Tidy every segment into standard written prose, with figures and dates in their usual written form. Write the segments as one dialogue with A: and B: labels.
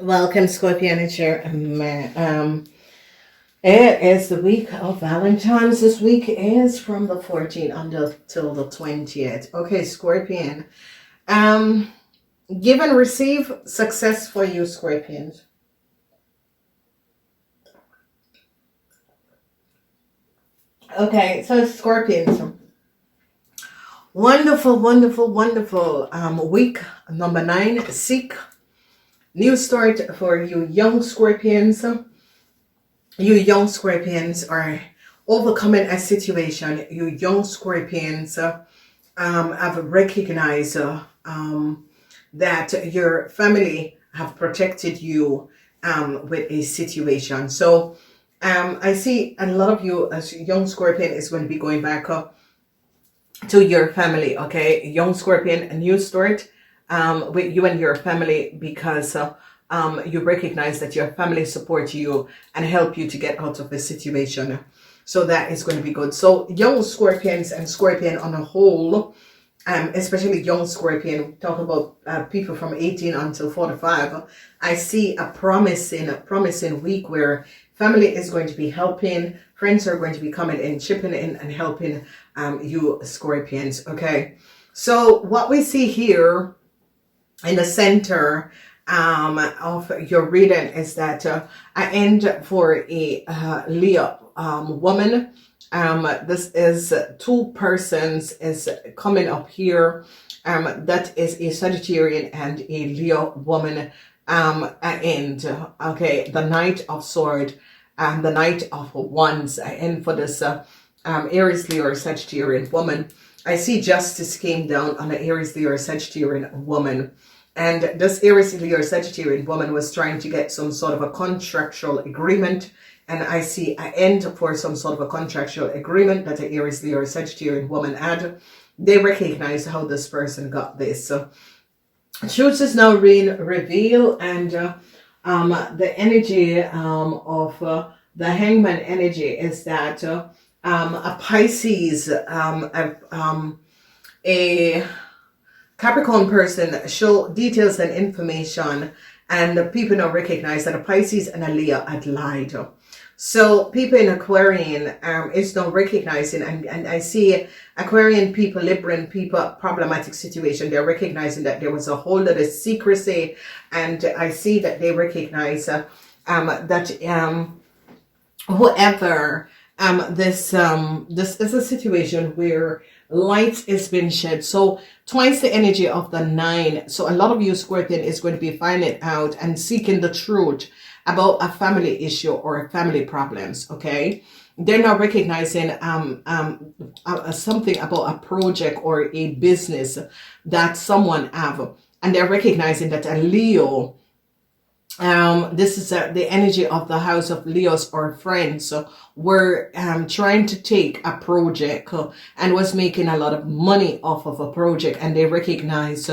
A: Welcome, Scorpio Nature. It is the week of Valentine's. This week is from the 14th until the 20th. Okay, Scorpion. Um, Give and receive success for you, Scorpions. Okay, so Scorpions. Wonderful, wonderful, wonderful. Week number 9. Seek new start for you young Scorpions. You young Scorpions are overcoming a situation. You young Scorpions have recognized that your family have protected you with a situation. So I see a lot of you as young Scorpion is going to be going back up to your family. Okay, young Scorpion, a new start with you and your family, because you recognize that your family support you and help you to get out of the situation. So that is going to be good. So young Scorpions and Scorpion on a whole, especially young Scorpion, talk about people from 18 until 45. I see a promising week where family is going to be helping, friends are going to be coming in, chipping in and helping you Scorpions. Okay, so what we see here in the center of your reading is that I end for a Leo woman. This is two persons is coming up here. That is a Sagittarian and a Leo woman. And okay, the Knight of Sword and the Knight of Wands. I end for this Aries, Leo, or Sagittarian woman. I see justice came down on the Aries, Leo, or Sagittarian woman. And this Aries, Leo, or Sagittarian woman was trying to get some sort of a contractual agreement. And I see an end for some sort of a contractual agreement that the Aries, Leo, or Sagittarian woman had. They recognize how this person got this. So truth is now being revealed, and the energy of the Hangman energy is that a Pisces, a Capricorn person show details and information, and the people now recognize that a Pisces and a Leo had lied. So people in Aquarian is now recognizing, and I see Aquarian people, Libran people, problematic situation. They're recognizing that there was a whole lot of secrecy, and I see that they recognize that whoever this is a situation where light is being shed. So twice the energy of the 9. So a lot of you Scorpion is going to be finding out and seeking the truth about a family issue or family problems. Okay, they're not recognizing something about a project or a business that someone have, and they're recognizing that a Leo, this is the energy of the house of Leos or friends. So were trying to take a project and was making a lot of money off of a project, and they recognize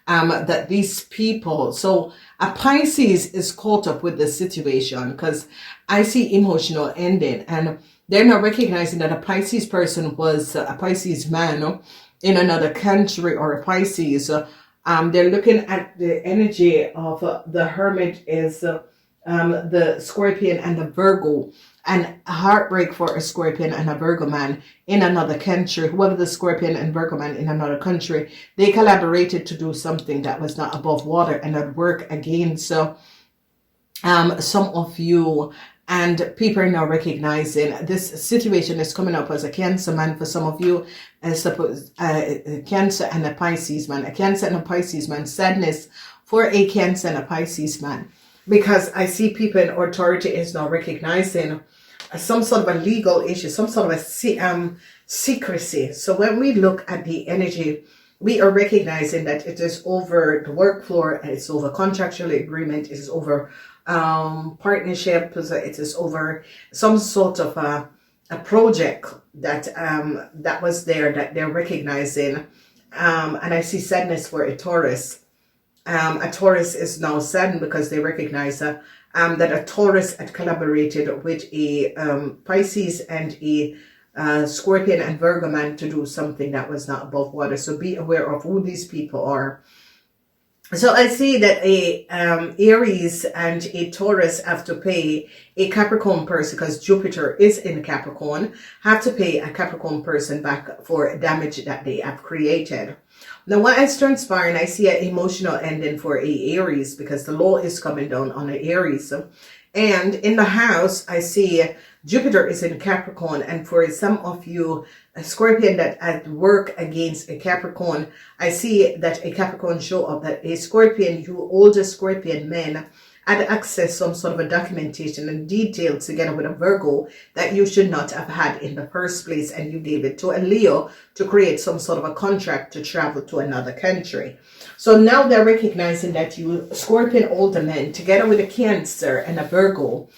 A: that these people, so a Pisces is caught up with the situation, because I see emotional ending, and they're not recognizing that a Pisces person was a Pisces man in another country, or a Pisces. They're looking at the energy of the Hermit is the Scorpion and the Virgo, and a heartbreak for a Scorpion and a Virgo man in another country. Whoever the Scorpion and Virgo man in another country, they collaborated to do something that was not above water and at work again. So some of you and people are now recognizing this situation is coming up as a Cancer man for some of you. Suppose Cancer and a Pisces man, a Cancer and a Pisces man, sadness for a Cancer and a Pisces man, because I see people in authority is now recognizing some sort of a legal issue, some sort of a secrecy. So when we look at the energy, we are recognizing that it is over the work floor, it's over contractual agreement, it is over partnership, it is over some sort of a project that that was there that they're recognizing, and I see sadness for a Taurus. A Taurus is now saddened because they recognize that a Taurus had collaborated with a Pisces and a Scorpion and Virgo man to do something that was not above water. So be aware of who these people are. So I see that a Aries and a Taurus have to pay a Capricorn person, because Jupiter is in Capricorn, have to pay a Capricorn person back for damage that they have created. Now, what is transpiring, I see an emotional ending for a Aries, because the law is coming down on the Aries. And in the house, I see Jupiter is in Capricorn. And for some of you, a Scorpion that at work against a Capricorn, I see that a Capricorn show up, that a Scorpion, you older Scorpion men, had access some sort of a documentation and details together with a Virgo that you should not have had in the first place, and you gave it to a Leo to create some sort of a contract to travel to another country. So now they're recognizing that you Scorpion older men together with a Cancer and a Virgo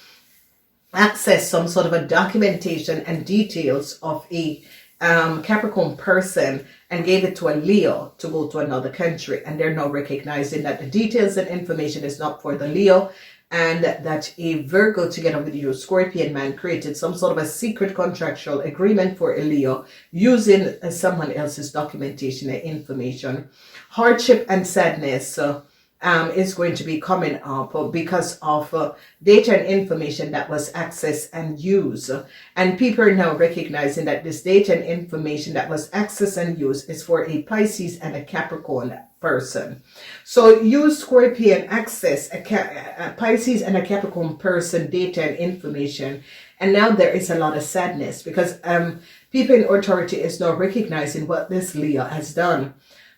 A: access some sort of a documentation and details of a Capricorn person and gave it to a Leo to go to another country. And they're now recognizing that the details and information is not for the Leo, and that a Virgo together with you Scorpion man created some sort of a secret contractual agreement for a Leo using someone else's documentation and information. Hardship and sadness is going to be coming up because of data and information that was accessed and used. And people are now recognizing that this data and information that was accessed and used is for a Pisces and a Capricorn person. So you Scorpion access a Pisces and a Capricorn person data and information. And now there is a lot of sadness because people in authority is now recognizing what this Leo has done.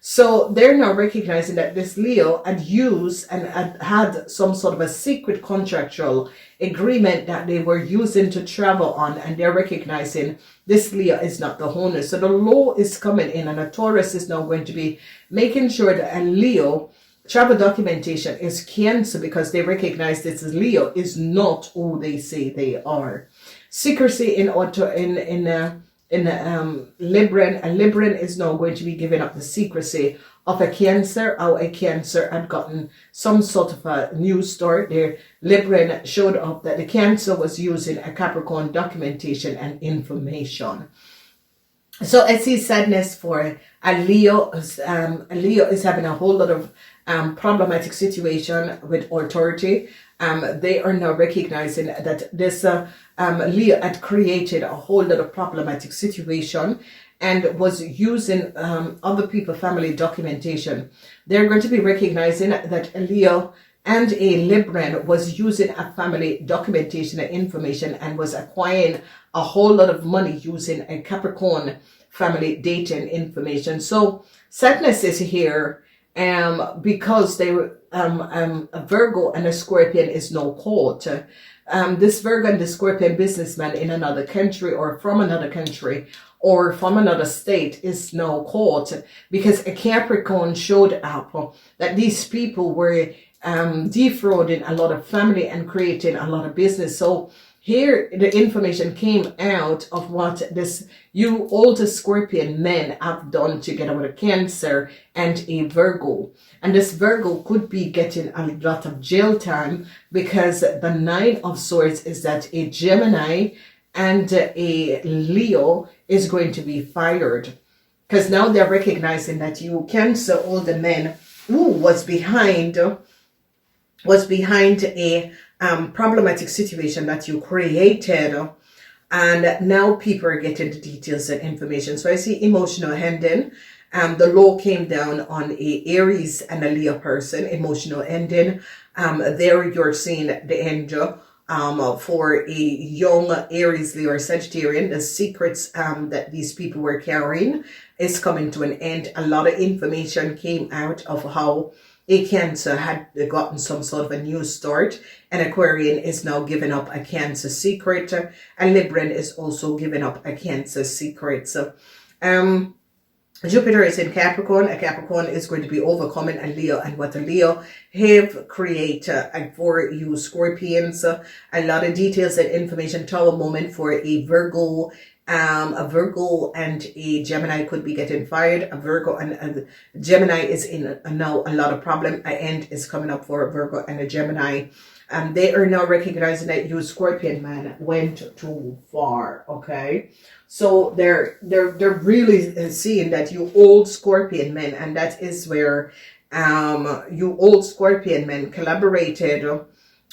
A: So they're now recognizing that this Leo had used and had some sort of a secret contractual agreement that they were using to travel on, and they're recognizing this Leo is not the owner. So the law is coming in, and a Taurus is now going to be making sure that a Leo travel documentation is canceled because they recognize this Leo is not who they say they are. Secrecy in Libran, and Libran is now going to be giving up the secrecy of a Cancer, how a Cancer had gotten some sort of a news story there. Libran showed up that the Cancer was using a Capricorn documentation and information. So I see sadness for a Leo. A Leo is having a whole lot of problematic situation with authority. They are now recognizing that this Leo had created a whole lot of problematic situation and was using other people's family documentation. They're going to be recognizing that a Leo and a Libran was using a family documentation and information and was acquiring a whole lot of money using a Capricorn family data and information. So sadness is here because they a Virgo and a Scorpion is now caught. This Virgo and the Scorpion businessman in another country or from another country or from another state is now caught because a Capricorn showed up that these people were defrauding a lot of family and creating a lot of business. So here the information came out of what this you older Scorpion men have done together with a Cancer and a Virgo. And this Virgo could be getting a lot of jail time because the Nine of Swords is that a Gemini and a Leo is going to be fired. Because now they're recognizing that you Cancer older men who was behind a problematic situation that you created, and now people are getting the details and information. So I see emotional ending. The law came down on a Aries and a Leo person, emotional ending. There you're seeing the end for a young Aries, Leo, or Sagittarian. The secrets that these people were carrying is coming to an end. A lot of information came out of how a Cancer had gotten some sort of a new start, and Aquarian is now giving up a Cancer secret, and Libran is also giving up a Cancer secret. So Jupiter is in Capricorn. A Capricorn is going to be overcoming a Leo, and what a Leo have created for you Scorpions. A lot of details and information. Tower moment for a Virgo. A Virgo and a Gemini could be getting fired. A Virgo and a Gemini is in now a lot of problem. An end is coming up for a Virgo and a Gemini. They are now recognizing that you Scorpion man went too far. Okay, so they're really seeing that you old Scorpion men, and that is where You old Scorpion men collaborated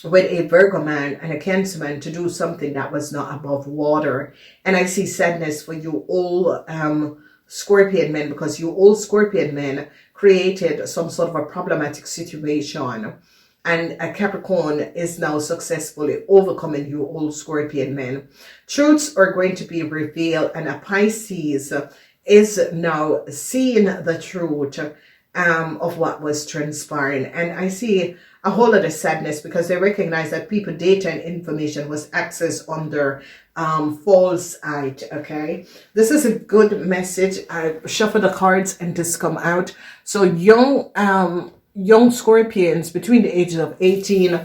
A: with a Virgo man and a Cancer man to do something that was not above water. And I see sadness for you all Scorpion men, because you all Scorpion men created some sort of a problematic situation. And a Capricorn is now successfully overcoming you all Scorpion men. Truths are going to be revealed, and a Pisces is now seeing the truth of what was transpiring. And I see a whole lot of sadness because they recognize that people data and information was accessed under false light. Okay, this is a good message. I shuffle the cards and this come out. So young Scorpions between the ages of 18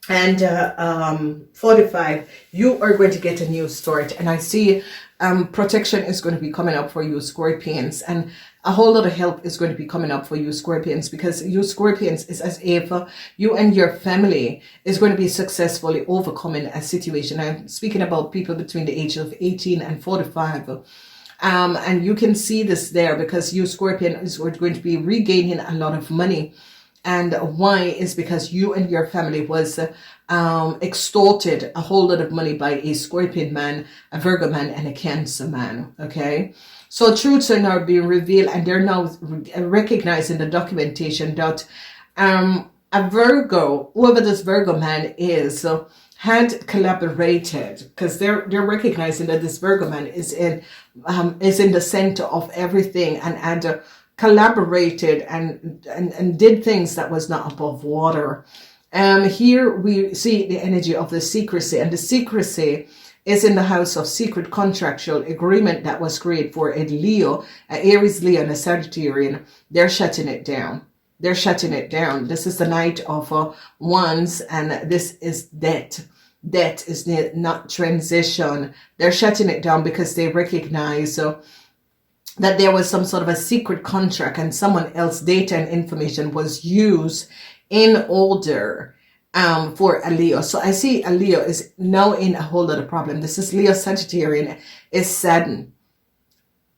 A: and 45, you are going to get a new start. And I see protection is going to be coming up for you Scorpions, and a whole lot of help is going to be coming up for you Scorpions, because you Scorpions is as if you and your family is going to be successfully overcoming a situation. I'm speaking about people between the age of 18 and 45. And you can see this there because you Scorpion is going to be regaining a lot of money. And why is because you and your family was extorted a whole lot of money by a Scorpion man, a Virgo man, and a Cancer man. Okay, so truths are now being revealed, and they're now recognizing the documentation that a Virgo, whoever this Virgo man is, had collaborated, because they're recognizing that this Virgo man is in the center of everything, and had collaborated and did things that was not above water. Here we see the energy of the secrecy, and the secrecy is in the house of secret contractual agreement that was created for a Leo, an Aries Leo, and a Sagittarian. They're shutting it down. They're shutting it down. This is the Knight of Wands, and this is debt. Debt is not transition. They're shutting it down because they recognize that there was some sort of a secret contract and someone else's data and information was used in order for a Leo. So I see a Leo is now in a whole lot of problem. This is Leo Sagittarian is saddened.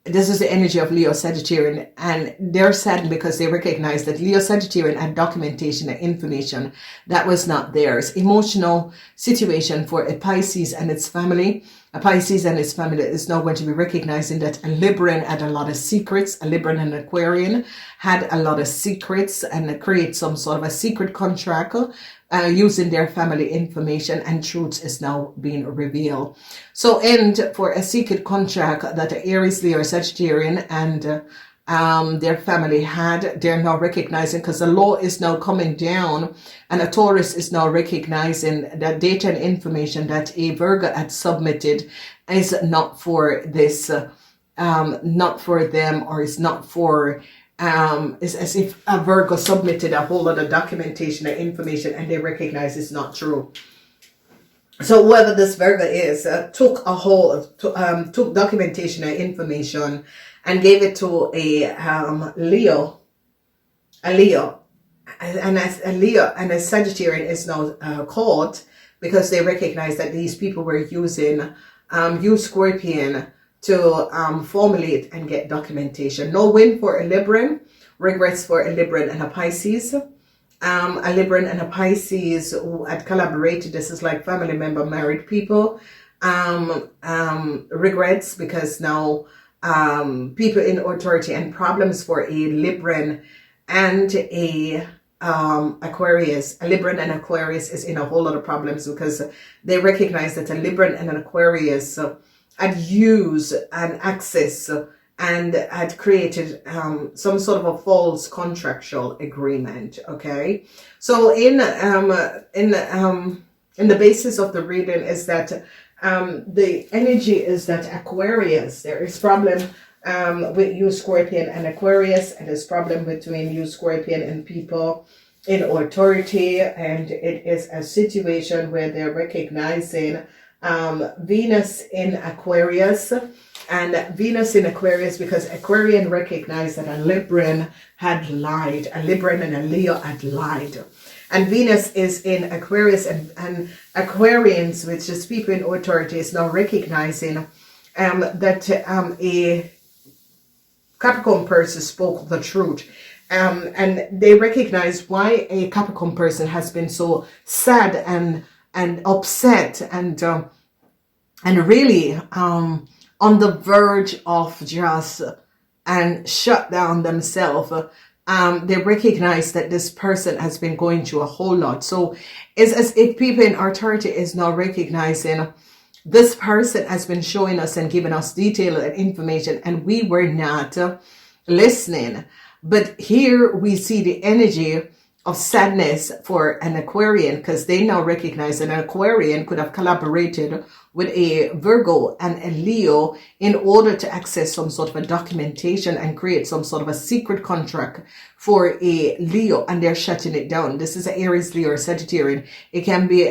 A: This is the energy of Leo Sagittarian, and they're saddened because they recognize that Leo Sagittarian had documentation and information that was not theirs. Emotional situation for a Pisces and its family. A Pisces and his family is now going to be recognizing that a Libran had a lot of secrets. A Libran and Aquarian had a lot of secrets and create some sort of a secret contract using their family information, and truth is now being revealed. So end for a secret contract that Aries, Leo, or Sagittarian and their family had, they're now recognizing, because the law is now coming down, and a Taurus is now recognizing that data and information that a Virgo had submitted is not for this, not for them, or is not for it's as if a Virgo submitted a whole lot of documentation and information and they recognize it's not true. So whoever this Virgo is took documentation and information and gave it to a Leo, and as a Leo and a Sagittarian is now caught, because they recognize that these people were using you Scorpion to formulate and get documentation. No win for a Libran, regrets for a Libran and a Pisces. A Libran and a Pisces who had collaborated. This is like family member, married people. Regrets because now people in authority, and problems for a Libran and a Aquarius. A Libran and Aquarius is in a whole lot of problems because they recognize that a Libran and an Aquarius had used and access and had created some sort of a false contractual agreement. Okay, so in the basis of the reading is that the energy is that Aquarius, there is problem with you Scorpion and Aquarius, and there's problem between you Scorpion and people in authority, and it is a situation where they're recognizing Venus in Aquarius, and Venus in Aquarius because Aquarian recognized that a Libran had lied. A Libran and a Leo had lied. And Venus is in Aquarius, and Aquarians, which is people in authority, is now recognizing that a Capricorn person spoke the truth. And they recognize why a Capricorn person has been so sad and upset and really on the verge of just and shut down themselves. They recognize that this person has been going through a whole lot. So it's as if people in authority is now recognizing this person has been showing us and giving us detailed information, and we were not listening. But here we see the energy of sadness for an Aquarian, because they now recognize that an Aquarian could have collaborated with a Virgo and a Leo in order to access some sort of a documentation and create some sort of a secret contract for a Leo, and they're shutting it down. This is an Aries, Leo, or Sagittarian. It can be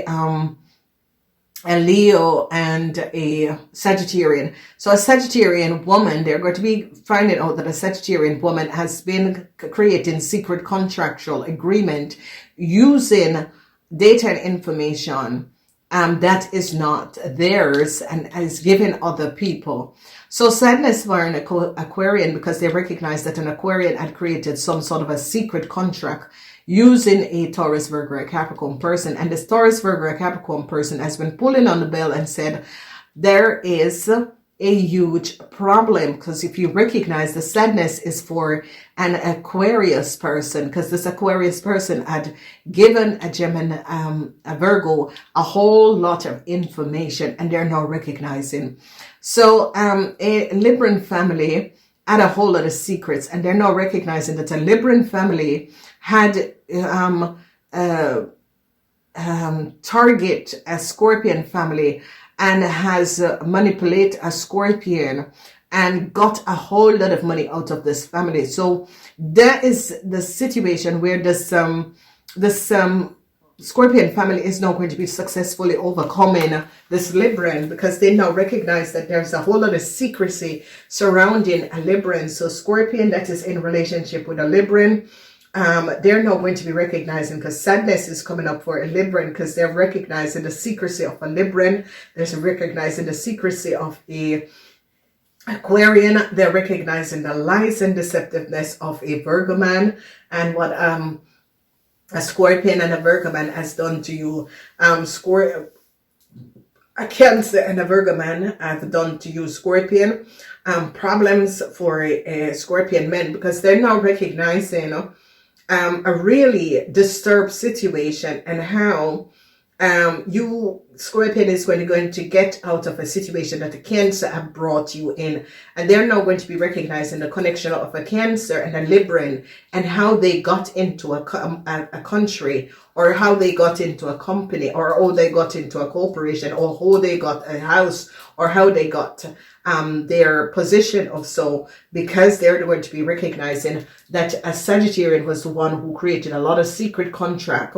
A: a Leo and a Sagittarian. So a Sagittarian woman, they're going to be finding out that a Sagittarian woman has been creating secret contractual agreement using data and information that is not theirs and is given other people. So sadness for an Aquarian, because they recognize that an Aquarian had created some sort of a secret contract using a Taurus, Virgo, or Capricorn person. And this Taurus, Virgo, or Capricorn person has been pulling on the bell and said, there is a huge problem. Because if you recognize the sadness is for an Aquarius person, because this Aquarius person had given a Gemini, a Virgo, a whole lot of information, and they're now recognizing. So a Libran family had a whole lot of secrets, and they're now recognizing that a Libran family had target a Scorpion family and has manipulate a Scorpion and got a whole lot of money out of this family. So that is the situation where this Scorpion family is now going to be successfully overcoming this Libran, because they now recognize that there's a whole lot of secrecy surrounding a Libran. So Scorpion that is in relationship with a Libran, they're now going to be recognizing, because sadness is coming up for a Libran, because they're recognizing the secrecy of a Libran. They're recognizing the secrecy of a Aquarian. They're recognizing the lies and deceptiveness of a Virgo man, and what a Scorpion and a Virgo man has done to you. A Cancer and a Virgo man have done to you, Scorpion. Problems for a Scorpion men, because they're now recognizing a really disturbed situation, and how you, Scorpion, is going to get out of a situation that the Cancer have brought you in. And they're now going to be recognizing the connection of a Cancer and a Libran, and how they got into a country, or how they got into a company, or how they got into a corporation, or how they got a house, or how they got their position of so, because they're going to be recognizing that a Sagittarian was the one who created a lot of secret contract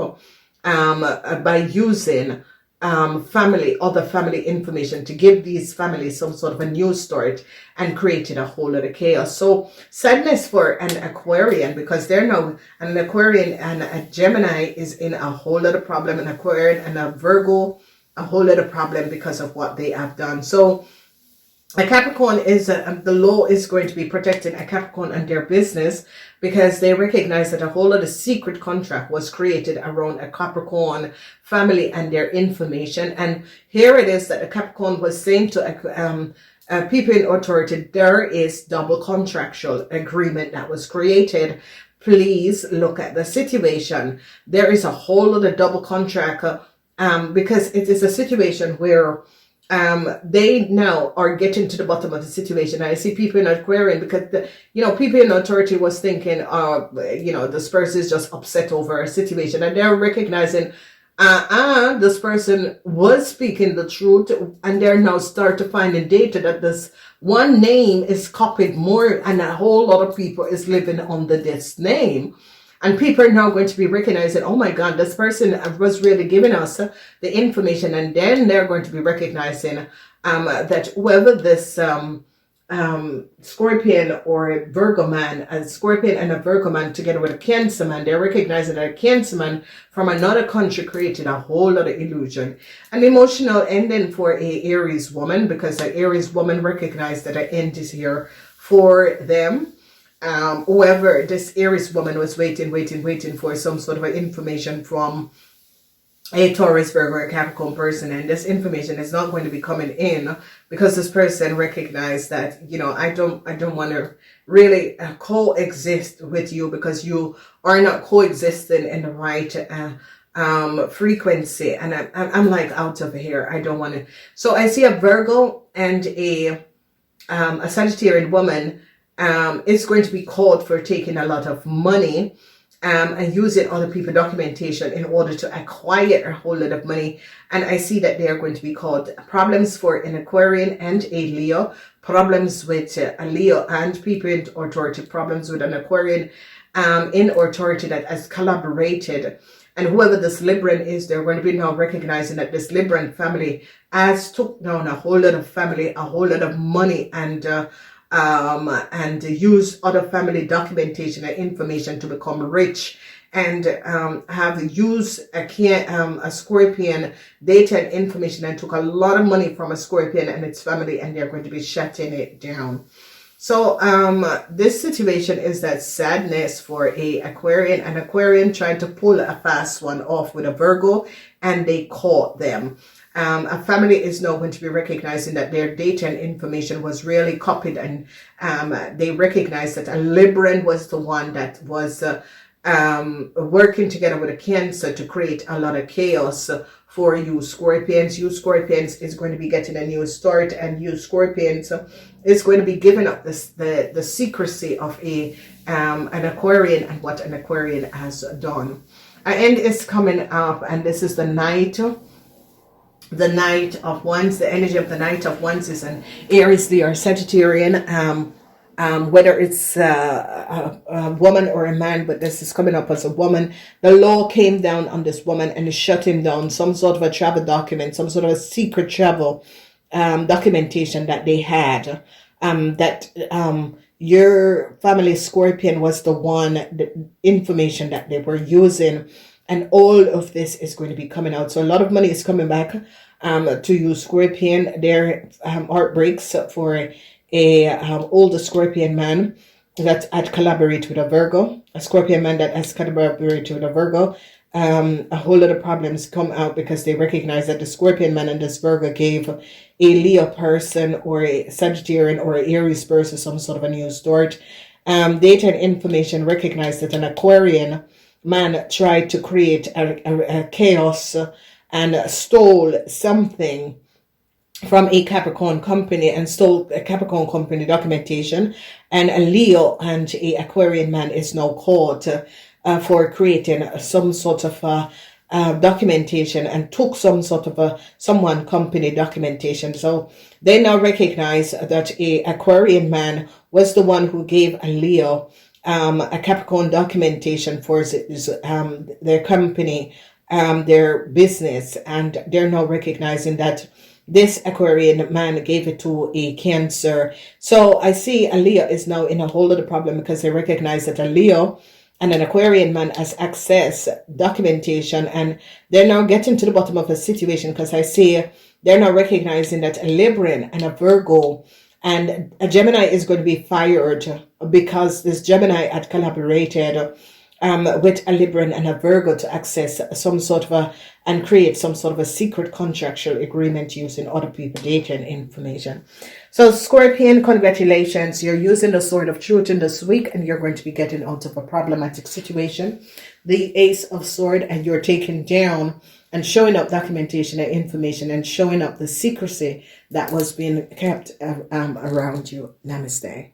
A: by using other family information to give these families some sort of a new start, and created a whole lot of chaos. So sadness for an Aquarian, because they're now an Aquarian and a Gemini is in a whole lot of problem, an Aquarian and a Virgo, a whole lot of problem because of what they have done. So a Capricorn is, the law is going to be protecting a Capricorn and their business, because they recognize that a whole lot of secret contract was created around a Capricorn family and their information. And here it is that a Capricorn was saying to people in authority, there is double contractual agreement that was created. Please look at the situation. There is a whole lot of double contract because it is a situation where they now are getting to the bottom of the situation. I see people in Aquarian, because people in authority was thinking, this person is just upset over a situation, and they're recognizing this person was speaking the truth, and they're now start to finding data that this one name is copied more, and a whole lot of people is living under this name. And people are now going to be recognizing, oh my God, this person was really giving us the information. And then they're going to be recognizing that whoever this Scorpion or Virgo man, a Scorpion and a Virgo man together with a Cancer man, they're recognizing that a Cancer man from another country created a whole lot of illusion. An emotional ending for a Aries woman, because an Aries woman recognized that an end is here for them. whoever this Aries woman was waiting for some sort of information from a Taurus, Virgo, or Capricorn person, and this information is not going to be coming in because this person recognized that, you know, I don't want to really coexist with you because you are not coexisting in the right frequency, and I'm like out of here. I don't want to. So I see a Virgo and a Sagittarian woman is going to be called for taking a lot of money and using other people's documentation in order to acquire a whole lot of money. And I see that they are going to be called problems for an Aquarian and a Leo, problems with a Leo and people in authority, problems with an Aquarian in authority that has collaborated. And whoever this Libran is, they're going to be now recognizing that this Libran family has took down a whole lot of family, a whole lot of money, and use other family documentation and information to become rich, and have used a Scorpion data and information and took a lot of money from a Scorpion and its family, and they're going to be shutting it down. So this situation is that sadness for an Aquarian trying to pull a fast one off with a Virgo, and they caught them. A family is now going to be recognizing that their data and information was really copied, and they recognize that a Libran was the one that was working together with a Cancer to create a lot of chaos for you Scorpions. You Scorpions is going to be getting a new start, and you Scorpions is going to be giving up the secrecy of an Aquarian and what an Aquarian has done. An end is coming up, and this is the Knight of Wands. The energy of the Knight of Wands is an Aries, Leo, or Sagittarian. Whether it's a woman or a man, but this is coming up as a woman. The law came down on this woman and is shutting down some sort of a travel document, some sort of a secret travel documentation that they had. Your family Scorpion was the one, the information that they were using, and all of this is going to be coming out. So a lot of money is coming back to you Scorpion. There heartbreaks for a older Scorpion man that had collaborated with a Virgo, a Scorpion man that has collaborated with a Virgo. A whole lot of problems come out because they recognize that the Scorpion man and this Virgo gave a Leo person or a Sagittarian or an Aries person some sort of a new start. Data and information recognize that an Aquarian man tried to create a chaos and stole something from a Capricorn company and stole a Capricorn company documentation, and a Leo and a Aquarian man is now caught for creating some sort of documentation and took some sort of someone company documentation. So they now recognize that a Aquarian man was the one who gave a Leo a Capricorn documentation for their company, their business, and they're now recognizing that this Aquarian man gave it to a Cancer. So I see a Leo is now in a whole other problem because they recognize that a Leo and an Aquarian man has access documentation, and they're now getting to the bottom of a situation because I see they're now recognizing that a Libran and a Virgo and a Gemini is going to be fired because this Gemini had collaborated with a Libran and a Virgo to access some sort of and create some sort of a secret contractual agreement using other people's data and information. So Scorpion, congratulations. You're using the sword of truth in this week, and you're going to be getting out of a problematic situation. The Ace of Swords, and you're taking down and showing up documentation and information and showing up the secrecy that was being kept around you. Namaste.